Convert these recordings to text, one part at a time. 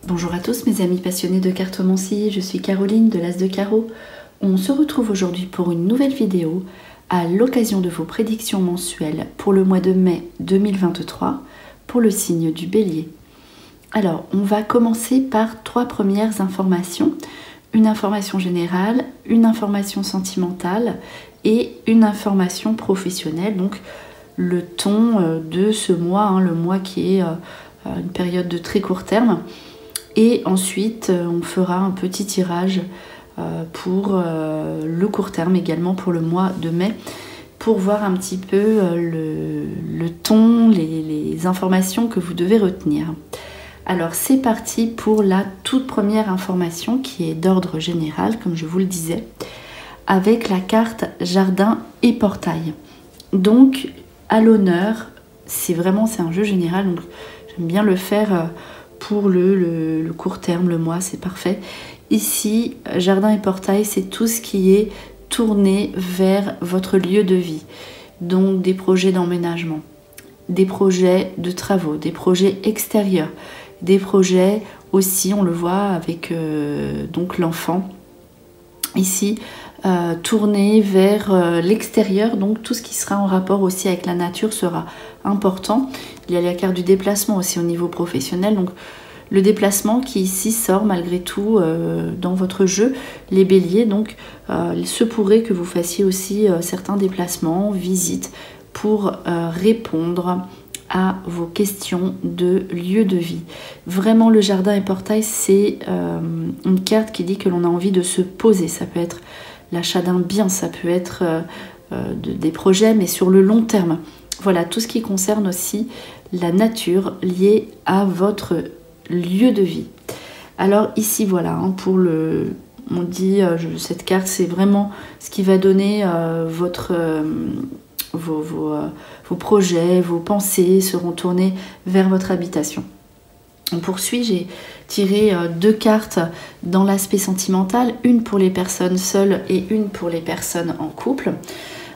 Bonjour à tous mes amis passionnés de cartomancie, je suis Caroline de l'As de Carreau. On se retrouve aujourd'hui pour une nouvelle vidéo à l'occasion de vos prédictions mensuelles pour le mois de mai 2023 pour le signe du Bélier. Alors, on va commencer par trois premières informations. Une information générale, une information sentimentale et une information professionnelle. Donc, le ton de ce mois, le mois qui est une période de très court terme. Et ensuite, on fera un petit tirage pour le court terme, également pour le mois de mai, pour voir un petit peu le ton, les informations que vous devez retenir. Alors, c'est parti pour la toute première information qui est d'ordre général, comme je vous le disais, avec la carte Jardin et Portail. Donc, à l'honneur, c'est un jeu général, donc j'aime bien le faire pour le court terme, le mois, c'est parfait. Ici, Jardin et Portail, c'est tout ce qui est tourné vers votre lieu de vie. Donc des projets d'emménagement, des projets de travaux, des projets extérieurs, des projets aussi, on le voit avec donc l'enfant. Ici, tourné vers l'extérieur, donc tout ce qui sera en rapport aussi avec la nature sera important. Il y a la carte du déplacement aussi au niveau professionnel, donc le déplacement qui ici sort malgré tout dans votre jeu, les béliers, donc il se pourrait que vous fassiez aussi certains déplacements, visites pour répondre à vos questions de lieu de vie. Vraiment, le Jardin et Portail, c'est une carte qui dit que l'on a envie de se poser. Ça peut être l'achat d'un bien, ça peut être des projets, mais sur le long terme. Voilà, tout ce qui concerne aussi la nature liée à votre lieu de vie. Alors ici, voilà, on dit, cette carte, c'est vraiment ce qui va donner vos projets, vos pensées seront tournés vers votre habitation. On poursuit, j'ai tiré deux cartes dans l'aspect sentimental, une pour les personnes seules et une pour les personnes en couple.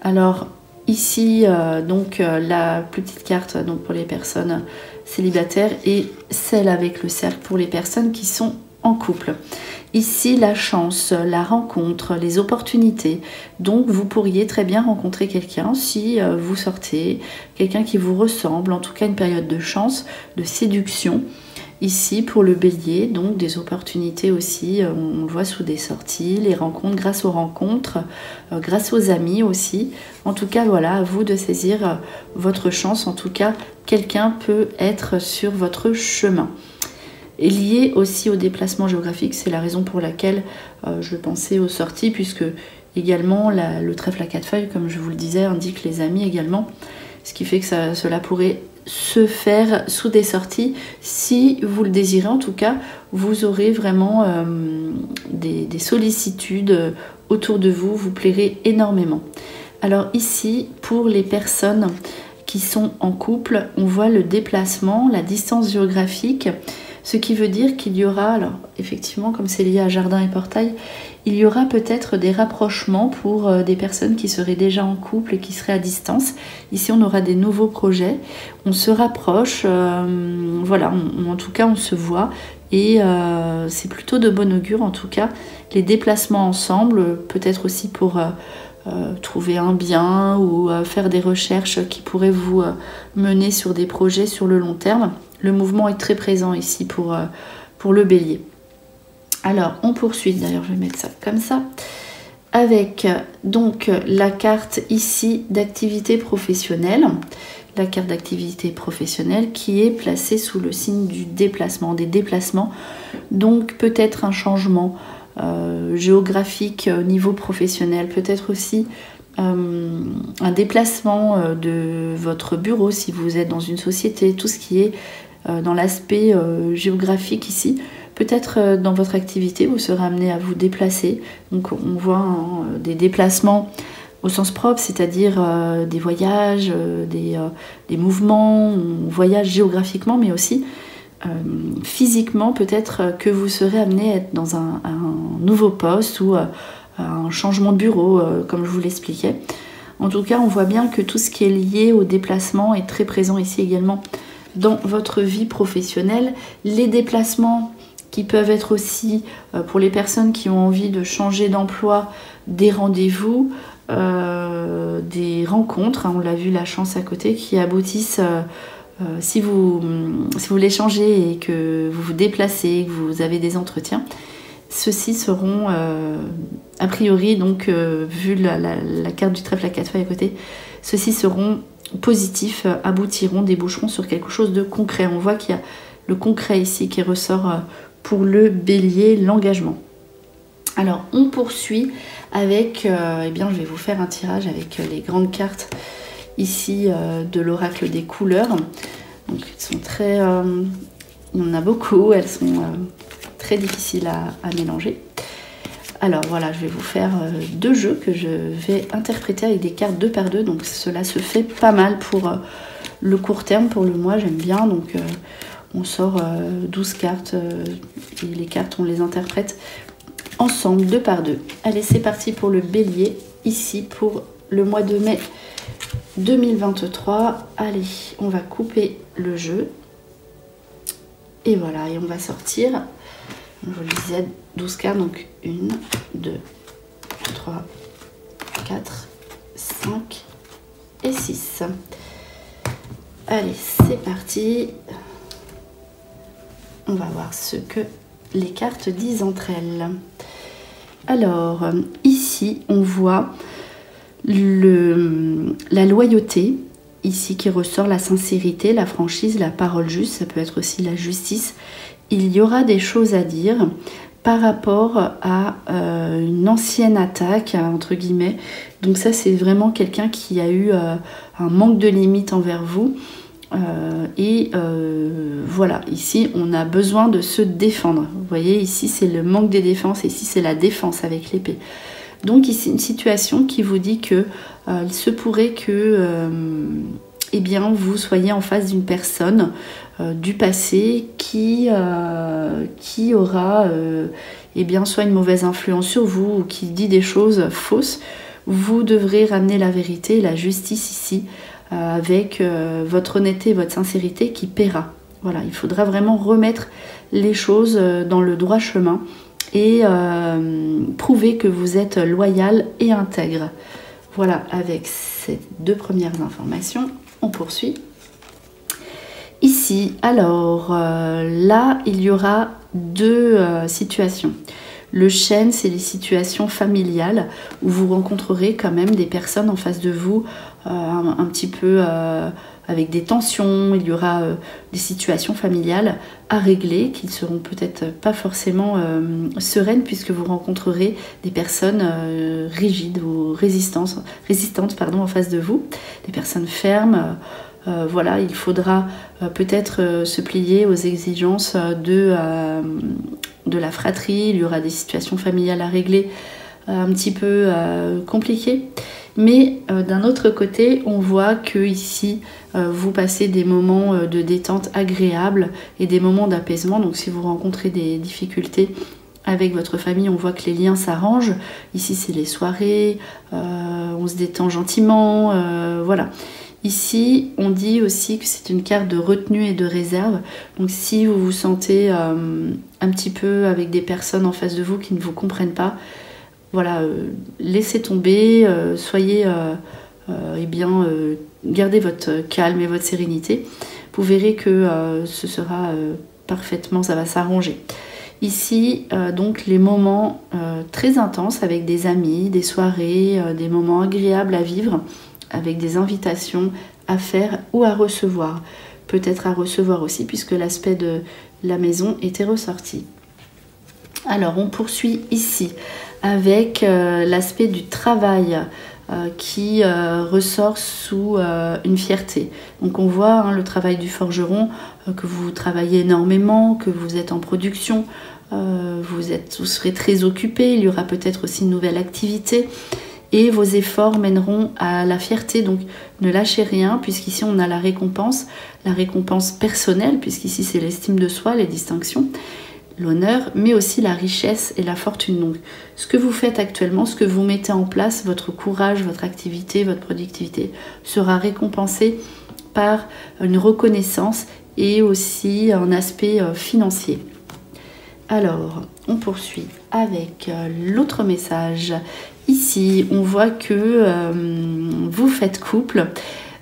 Alors ici, la plus petite carte donc pour les personnes célibataires et celle avec le cercle pour les personnes qui sont en couple. Ici, la chance, la rencontre, les opportunités. Donc, vous pourriez très bien rencontrer quelqu'un si vous sortez, quelqu'un qui vous ressemble, en tout cas une période de chance, de séduction. Ici, pour le bélier, donc des opportunités aussi, on le voit sous des sorties, les rencontres, grâce aux rencontres, grâce aux amis aussi. En tout cas, voilà, à vous de saisir votre chance. En tout cas, quelqu'un peut être sur votre chemin. Et lié aussi au déplacement géographique, c'est la raison pour laquelle je pensais aux sorties, puisque également le trèfle à quatre feuilles, comme je vous le disais, indique les amis également, ce qui fait que cela pourrait se faire sous des sorties. Si vous le désirez, en tout cas, vous aurez vraiment des sollicitudes autour de vous, vous plairez énormément. Alors ici, pour les personnes qui sont en couple, on voit le déplacement, la distance géographique, ce qui veut dire qu'il y aura, alors effectivement comme c'est lié à Jardin et Portail, il y aura peut-être des rapprochements pour des personnes qui seraient déjà en couple et qui seraient à distance. Ici on aura des nouveaux projets, on se rapproche, voilà, en tout cas on se voit et c'est plutôt de bon augure en tout cas. Les déplacements ensemble, peut-être aussi pour trouver un bien ou faire des recherches qui pourraient vous mener sur des projets sur le long terme. Le mouvement est très présent ici pour le bélier. Alors, on poursuit, d'ailleurs je vais mettre ça comme ça, avec donc la carte ici d'activité professionnelle. La carte d'activité professionnelle qui est placée sous le signe du déplacement, des déplacements. Donc peut-être un changement géographique au niveau professionnel, peut-être aussi un déplacement de votre bureau si vous êtes dans une société, tout ce qui est dans l'aspect géographique ici. Peut-être dans votre activité, vous serez amené à vous déplacer. Donc on voit des déplacements au sens propre, c'est-à-dire des voyages, des mouvements, on voyage géographiquement, mais aussi physiquement, peut-être que vous serez amené à être dans un nouveau poste ou un changement de bureau, comme je vous l'expliquais. En tout cas, on voit bien que tout ce qui est lié au déplacement est très présent ici également dans votre vie professionnelle. Les déplacements qui peuvent être aussi, pour les personnes qui ont envie de changer d'emploi, des rendez-vous, des rencontres, hein, on l'a vu, la chance à côté, qui aboutissent, si vous voulez changer et que vous vous déplacez, que vous avez des entretiens, ceux-ci seront, a priori, donc vu la carte du trèfle à 4 feuilles à côté, ceux-ci seront positifs, aboutiront, déboucheront sur quelque chose de concret. On voit qu'il y a le concret ici qui ressort pour le bélier, l'engagement. Alors on poursuit avec, eh bien je vais vous faire un tirage avec les grandes cartes ici de l'oracle des couleurs. Donc elles sont très, il y en a beaucoup, elles sont très difficiles à mélanger. Alors voilà, je vais vous faire deux jeux que je vais interpréter avec des cartes 2 par 2. Donc cela se fait pas mal pour le court terme, pour le mois, j'aime bien. Donc on sort 12 cartes et les cartes on les interprète ensemble 2 par 2. Allez, c'est parti pour le bélier, ici pour le mois de mai 2023. Allez, on va couper le jeu. Et voilà, et on va sortir, je vous le disais, 12 cartes, donc 1, 2, 3, 4, 5 et 6. Allez, c'est parti. On va voir ce que les cartes disent entre elles. Alors, ici, on voit la loyauté, ici qui ressort, la sincérité, la franchise, la parole juste, ça peut être aussi la justice. Il y aura des choses à dire par rapport à une ancienne attaque, entre guillemets. Donc ça, c'est vraiment quelqu'un qui a eu un manque de limite envers vous. Voilà, ici, on a besoin de se défendre. Vous voyez, ici, c'est le manque des défenses, et ici, c'est la défense avec l'épée. Donc ici, une situation qui vous dit que il se pourrait que eh bien, vous soyez en face d'une personne du passé qui aura eh bien, soit une mauvaise influence sur vous ou qui dit des choses fausses. Vous devrez ramener la vérité, la justice ici, avec votre honnêteté et votre sincérité qui paiera. Voilà, il faudra vraiment remettre les choses dans le droit chemin et prouver que vous êtes loyal et intègre. Voilà, avec ces deux premières informations, on poursuit. Ici, alors, là, il y aura deux situations. Le chêne, c'est les situations familiales où vous rencontrerez quand même des personnes en face de vous un petit peu avec des tensions. Il y aura des situations familiales à régler qui ne seront peut-être pas forcément sereines puisque vous rencontrerez des personnes rigides ou résistantes en face de vous, des personnes fermes. Voilà, il faudra peut-être se plier aux exigences de la fratrie. Il y aura des situations familiales à régler un petit peu compliquées. Mais d'un autre côté, on voit que ici, vous passez des moments de détente agréables et des moments d'apaisement. Donc si vous rencontrez des difficultés avec votre famille, on voit que les liens s'arrangent. Ici, c'est les soirées, on se détend gentiment, voilà. Ici, on dit aussi que c'est une carte de retenue et de réserve. Donc si vous vous sentez un petit peu avec des personnes en face de vous qui ne vous comprennent pas, voilà, laissez tomber, soyez, eh bien, gardez votre calme et votre sérénité. Vous verrez que ce sera parfaitement, ça va s'arranger. Ici, donc, les moments très intenses avec des amis, des soirées, des moments agréables à vivre, avec des invitations à faire ou à recevoir. Peut-être à recevoir aussi, puisque l'aspect de la maison était ressorti. Alors, on poursuit ici avec l'aspect du travail qui ressort sous une fierté. Donc, on voit hein, le travail du forgeron, que vous travaillez énormément, que vous êtes en production, vous serez très occupé, il y aura peut-être aussi une nouvelle activité. Et vos efforts mèneront à la fierté, donc ne lâchez rien, puisqu'ici on a la récompense personnelle, puisqu'ici c'est l'estime de soi, les distinctions, l'honneur, mais aussi la richesse et la fortune. Donc ce que vous faites actuellement, ce que vous mettez en place, votre courage, votre activité, votre productivité, sera récompensé par une reconnaissance et aussi un aspect financier. Alors, on poursuit avec l'autre message. Ici, on voit que vous faites couple,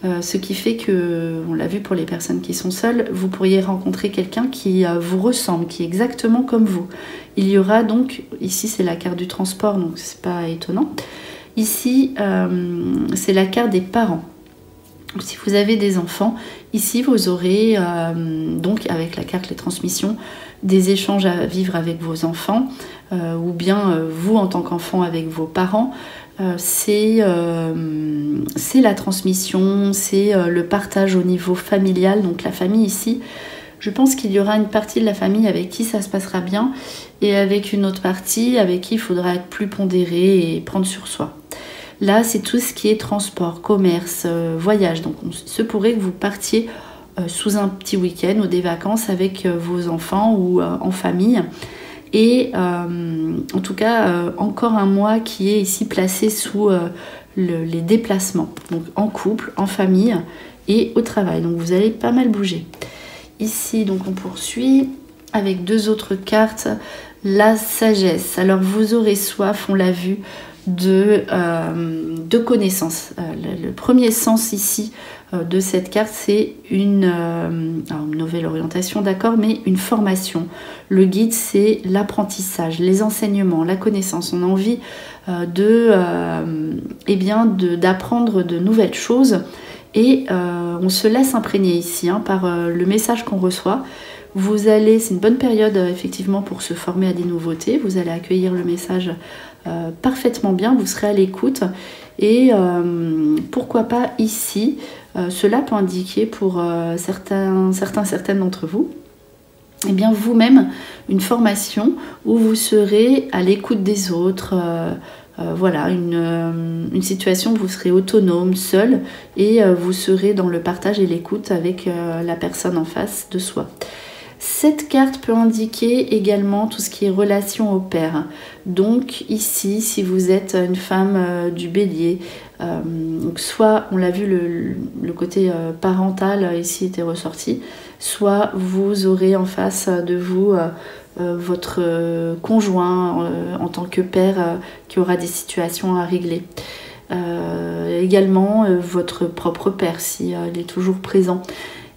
ce qui fait que, on l'a vu pour les personnes qui sont seules, vous pourriez rencontrer quelqu'un qui vous ressemble, qui est exactement comme vous. Il y aura donc, ici c'est la carte du transport, donc c'est pas étonnant. Ici, c'est la carte des parents. Si vous avez des enfants, ici vous aurez donc avec la carte les transmissions, des échanges à vivre avec vos enfants ou bien vous en tant qu'enfant avec vos parents. C'est la transmission, c'est le partage au niveau familial. Donc la famille ici, je pense qu'il y aura une partie de la famille avec qui ça se passera bien et avec une autre partie avec qui il faudra être plus pondéré et prendre sur soi. Là, c'est tout ce qui est transport, commerce, voyage. Donc, il se pourrait que vous partiez sous un petit week-end ou des vacances avec vos enfants ou en famille. Et en tout cas, encore un mois qui est ici placé sous les déplacements. Donc, en couple, en famille et au travail. Donc, vous allez pas mal bouger. Ici, donc, on poursuit avec deux autres cartes. La sagesse. Alors, vous aurez soif, on l'a vu, de connaissances. Le premier sens ici de cette carte, c'est une nouvelle orientation, d'accord, mais une formation. Le guide, c'est l'apprentissage, les enseignements, la connaissance. On a envie d'apprendre de nouvelles choses et on se laisse imprégner ici par le message qu'on reçoit. C'est une bonne période effectivement pour se former à des nouveautés. Vous allez accueillir le message parfaitement bien, vous serez à l'écoute et pourquoi pas ici, cela peut indiquer pour certaines d'entre vous, et bien vous-même une formation où vous serez à l'écoute des autres, voilà, une situation où vous serez autonome, seul et vous serez dans le partage et l'écoute avec la personne en face de soi. Cette carte peut indiquer également tout ce qui est relation au père. Donc ici, si vous êtes une femme du bélier, donc soit, on l'a vu, le côté parental ici était ressorti, soit vous aurez en face de vous votre conjoint en tant que père qui aura des situations à régler. Également votre propre père, si il est toujours présent.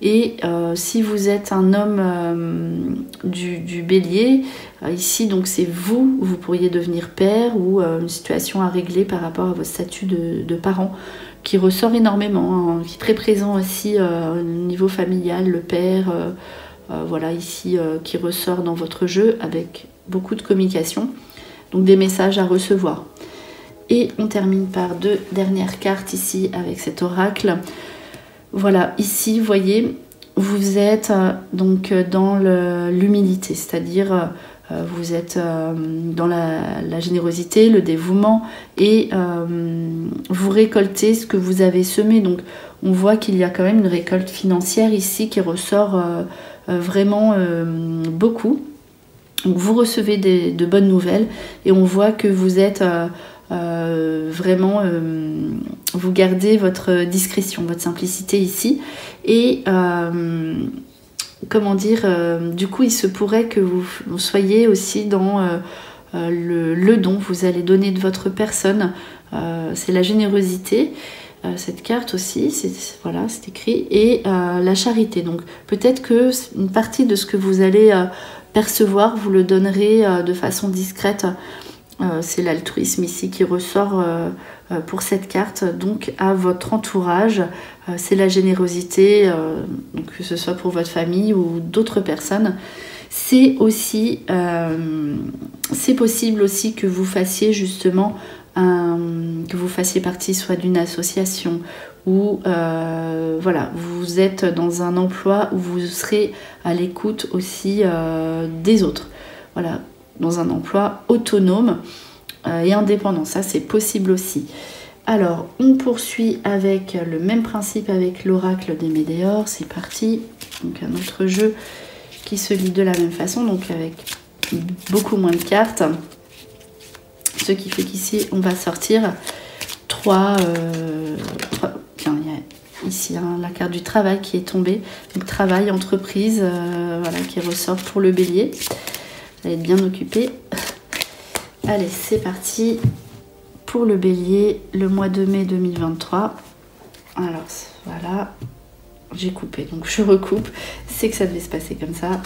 Et si vous êtes un homme du bélier, ici donc c'est vous pourriez devenir père ou une situation à régler par rapport à votre statut de parent qui ressort énormément, qui est très présent aussi au niveau familial, le père, voilà ici qui ressort dans votre jeu avec beaucoup de communication, donc des messages à recevoir. Et on termine par deux dernières cartes ici avec cet oracle. Voilà, ici, vous voyez, vous êtes donc dans l'humilité, c'est-à-dire vous êtes dans la générosité, le dévouement et vous récoltez ce que vous avez semé. Donc, on voit qu'il y a quand même une récolte financière ici qui ressort vraiment beaucoup. Donc, vous recevez de bonnes nouvelles et on voit que vous êtes... vous gardez votre discrétion, votre simplicité ici et du coup il se pourrait que vous soyez aussi dans le don, vous allez donner de votre personne, c'est la générosité, cette carte aussi, c'est écrit, et la charité. Donc peut-être que une partie de ce que vous allez percevoir, vous le donnerez de façon discrète. C'est l'altruisme ici qui ressort pour cette carte, donc à votre entourage, c'est la générosité, donc que ce soit pour votre famille ou d'autres personnes. C'est aussi, c'est possible aussi que vous fassiez justement, que vous fassiez partie soit d'une association ou voilà, vous êtes dans un emploi où vous serez à l'écoute aussi des autres. Voilà. Dans un emploi autonome et indépendant. Ça, c'est possible aussi. Alors, on poursuit avec le même principe avec l'oracle des Médéors. C'est parti. Donc, un autre jeu qui se lit de la même façon, donc avec beaucoup moins de cartes. Ce qui fait qu'ici, on va sortir trois. Tiens, il y a ici la carte du travail qui est tombée. Donc, travail, entreprise, voilà, qui ressort pour le bélier. allez être bien occupé. Allez, c'est parti pour le bélier, le mois de mai 2023. Alors, voilà, j'ai coupé, donc je recoupe. C'est que ça devait se passer comme ça.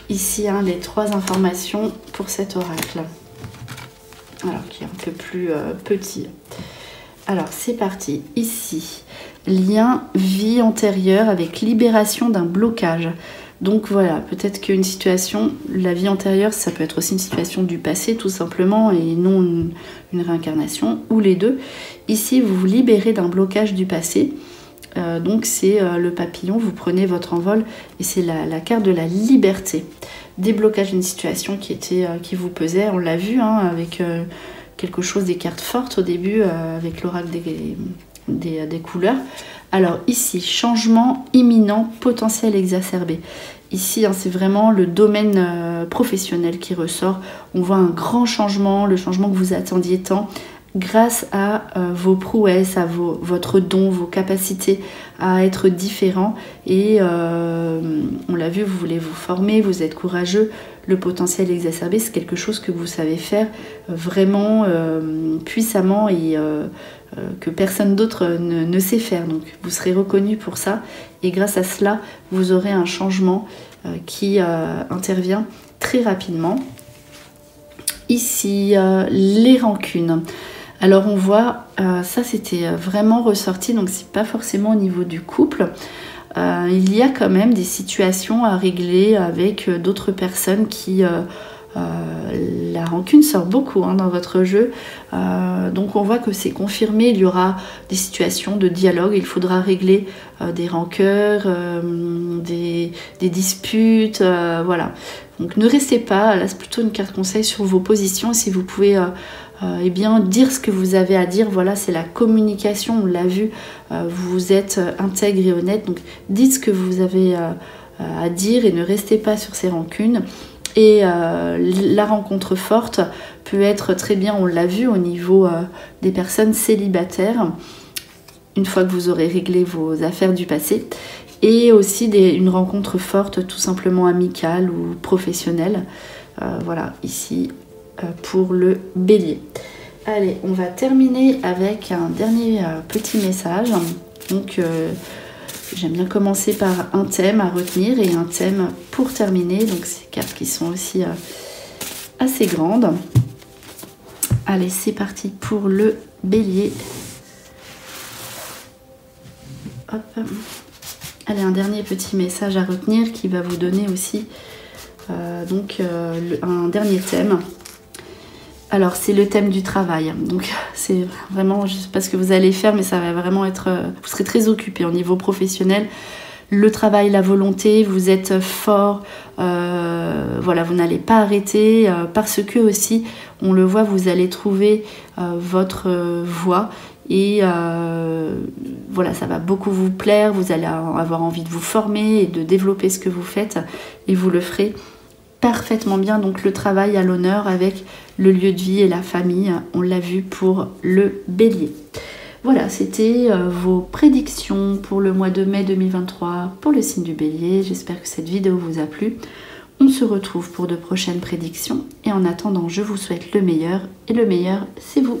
Ici, les 3 informations pour cet oracle. Alors, qui est un peu plus petit. Alors, c'est parti. Ici, lien vie antérieure avec libération d'un blocage. Donc voilà, peut-être qu'une situation, la vie antérieure, ça peut être aussi une situation du passé tout simplement et non une réincarnation, ou les deux. Ici, vous vous libérez d'un blocage du passé. Donc c'est le papillon, vous prenez votre envol et c'est la carte de la liberté. Déblocage d'une situation qui vous pesait, on l'a vu avec quelque chose, des cartes fortes au début avec l'oracle des couleurs. Alors ici, changement imminent, potentiel exacerbé. Ici, c'est vraiment le domaine professionnel qui ressort. On voit un grand changement, le changement que vous attendiez tant, grâce à vos prouesses, à votre don, vos capacités à être différent. Et on l'a vu, vous voulez vous former, vous êtes courageux. Le potentiel exacerbé, c'est quelque chose que vous savez faire vraiment puissamment et que personne d'autre ne sait faire. Donc vous serez reconnu pour ça et grâce à cela, vous aurez un changement qui intervient très rapidement. Ici, les rancunes. Alors on voit, ça c'était vraiment ressorti, donc c'est pas forcément au niveau du couple. Il y a quand même des situations à régler avec d'autres personnes qui... la rancune sort beaucoup dans votre jeu, donc on voit que c'est confirmé, il y aura des situations de dialogue, il faudra régler des rancœurs, des disputes, voilà. Donc ne restez pas, là c'est plutôt une carte conseil sur vos positions, si vous pouvez eh bien dire ce que vous avez à dire, voilà, c'est la communication, on l'a vu, vous êtes intègre et honnête, donc dites ce que vous avez à dire et ne restez pas sur ces rancunes. Et la rencontre forte peut être très bien, on l'a vu au niveau des personnes célibataires, une fois que vous aurez réglé vos affaires du passé, et aussi une rencontre forte tout simplement amicale ou professionnelle. Voilà, ici pour le bélier. Allez, on va terminer avec un dernier petit message. Donc j'aime bien commencer par un thème à retenir et un thème pour terminer. Donc ces cartes qui sont aussi assez grandes. Allez, c'est parti pour le bélier. Hop. Allez, un dernier petit message à retenir qui va vous donner aussi un dernier thème. Alors c'est le thème du travail, donc c'est vraiment, je ne sais pas ce que vous allez faire, mais ça va vraiment être, vous serez très occupé au niveau professionnel. Le travail, la volonté, vous êtes fort, voilà, vous n'allez pas arrêter, parce que aussi, on le voit, vous allez trouver votre voie et voilà, ça va beaucoup vous plaire, vous allez avoir envie de vous former et de développer ce que vous faites et vous le ferez parfaitement bien. Donc le travail à l'honneur avec le lieu de vie et la famille, on l'a vu pour le bélier. Voilà, c'était vos prédictions pour le mois de mai 2023 pour le signe du bélier. J'espère que cette vidéo vous a plu. On se retrouve pour de prochaines prédictions et en attendant, je vous souhaite le meilleur et le meilleur, c'est vous.